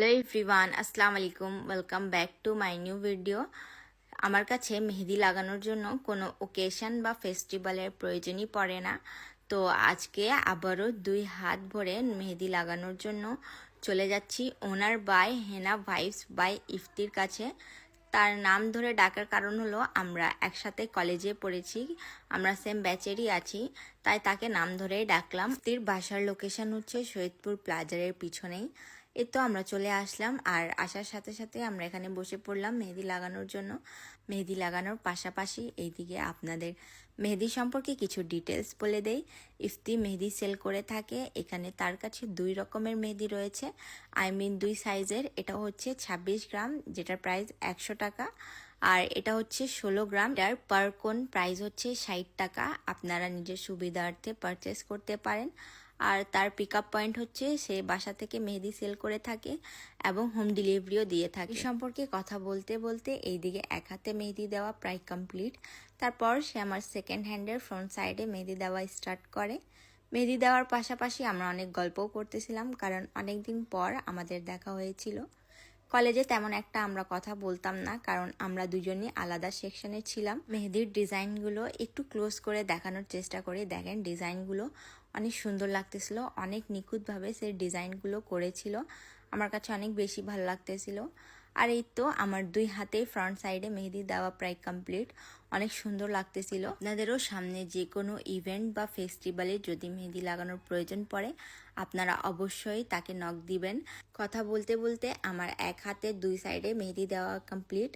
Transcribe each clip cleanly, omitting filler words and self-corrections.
Hello everyone, আসসালামু আলাইকুম। Welcome back to my new video. আমার কাছে মেহেদি লাগানোর জন্য কোনো ওকেশন বা ফেস্টিভ্যালের প্রয়োজনই পড়ে না। তো আজকে আবারও 2 হাত ভরে মেহেদি লাগানোর জন্য চলে যাচ্ছি ওনার বাই হেনা ভাইবস বাই ইফতির কাছে। তার নাম ধরে ডাকার কারণ হলো আমরা একসাথে কলেজে পড়েছি, আমরা সেম ব্যাচেরই আছি, তাই তাকে নাম ধরেই ডাকলাম। ইফতির বাসার লোকেশন হচ্ছে সৈয়দপুর প্লাজারের পিছনেই। এই তো আমরা চলে আসলাম, আর আসার সাথে সাথে আমরা এখানে বসে পড়লাম মেহেদি লাগানোর জন্য। মেহেদি লাগানোর পাশাপাশি এইদিকে আপনাদের মেহেদি সম্পর্কে কিছু ডিটেলস বলে দেই। ইফতি মেহেদি সেল করে থাকে। এখানে তার কাছে 2 রকমের মেহেদি রয়েছে, দুই সাইজের। এটা হচ্ছে 26 গ্রাম, যেটার প্রাইস 100 টাকা, আর এটা হচ্ছে 16 গ্রাম, এটার পার কোন প্রাইস হচ্ছে 60 টাকা। আপনারা নিজের সুবিধার্থে পারচেস করতে পারেন। আর তার পিক আপ পয়েন্ট হচ্ছে সে বাসা থেকে মেহেদি সেল করে থাকে এবং হোম ডেলিভারিও দিয়ে থাকে। সম্পর্কে কথা বলতে বলতে এইদিকে এক হাতে মেহেদি দেওয়া প্রায় কমপ্লিট। তারপর সে আমার সেকেন্ড হ্যান্ডের ফ্রন্ট সাইডে মেহেদি দেওয়া স্টার্ট করে। মেহেদি দেওয়ার পাশাপাশি আমরা অনেক গল্পও করতেছিলাম, কারণ অনেক দিন পর আমাদের দেখা হয়েছিল। কলেজে তেমন একটা আমরা কথা বলতাম না, কারণ আমরা দুজনই আলাদা সেকশনে ছিলাম। মেহেদির ডিজাইনগুলো একটু ক্লোজ করে দেখানোর চেষ্টা করি। দেখেন ডিজাইনগুলো অনেক সুন্দর লাগতেছিল, অনেক নিখুঁতভাবে সেই ডিজাইনগুলো করেছিল। আমার কাছে অনেক বেশি ভালো লাগতেছিল। আর এই তো আমার 2 হাতে ফ্রন্ট সাইডে মেহেদি দেওয়া প্রায় কমপ্লিট। অনেক সুন্দর লাগতেছিল। আপনাদেরও সামনে যে কোনো ইভেন্ট বা ফেস্টিভ্যালে যদি মেহেদি লাগানোর প্রয়োজন পড়ে, আপনারা অবশ্যই তাকে নক দিবেন। কথা বলতে বলতে আমার এক হাতে 2 সাইডে মেহেদি দেওয়া কমপ্লিট।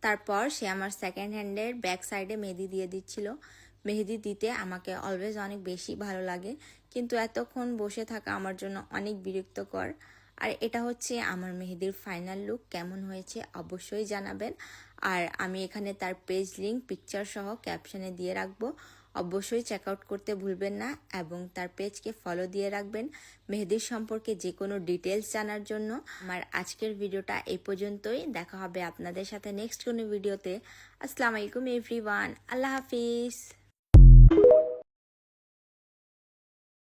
তারপর সে আমার সেকেন্ড হ্যান্ডের ব্যাক সাইডে মেহেদি দিয়ে দিচ্ছিল। মেহেদি দিতে আমাকে অলওয়েজ অনেক বেশি ভালো লাগে, কিন্তু এতক্ষণ বসে থাকা আমার জন্য অনেক বিরক্তকর। আর এটা হচ্ছে আমার মেহেদির ফাইনাল লুক। কেমন হয়েছে অবশ্যই জানাবেন। আর আমি এখানে তার পেজ লিঙ্ক পিকচার সহ ক্যাপশনে দিয়ে রাখবো, অবশ্যই চেক আউট করতে ভুলবেন না, এবং তার পেজকে ফলো দিয়ে রাখবেন মেহেদির সম্পর্কে যে কোনো ডিটেলস জানার জন্য। আমার আজকের ভিডিওটা এই পর্যন্তই। দেখা হবে আপনাদের সাথে নেক্সট কোনো ভিডিওতে। আসসালামু আলাইকুম এভরিওয়ান, আল্লাহ হাফিজ।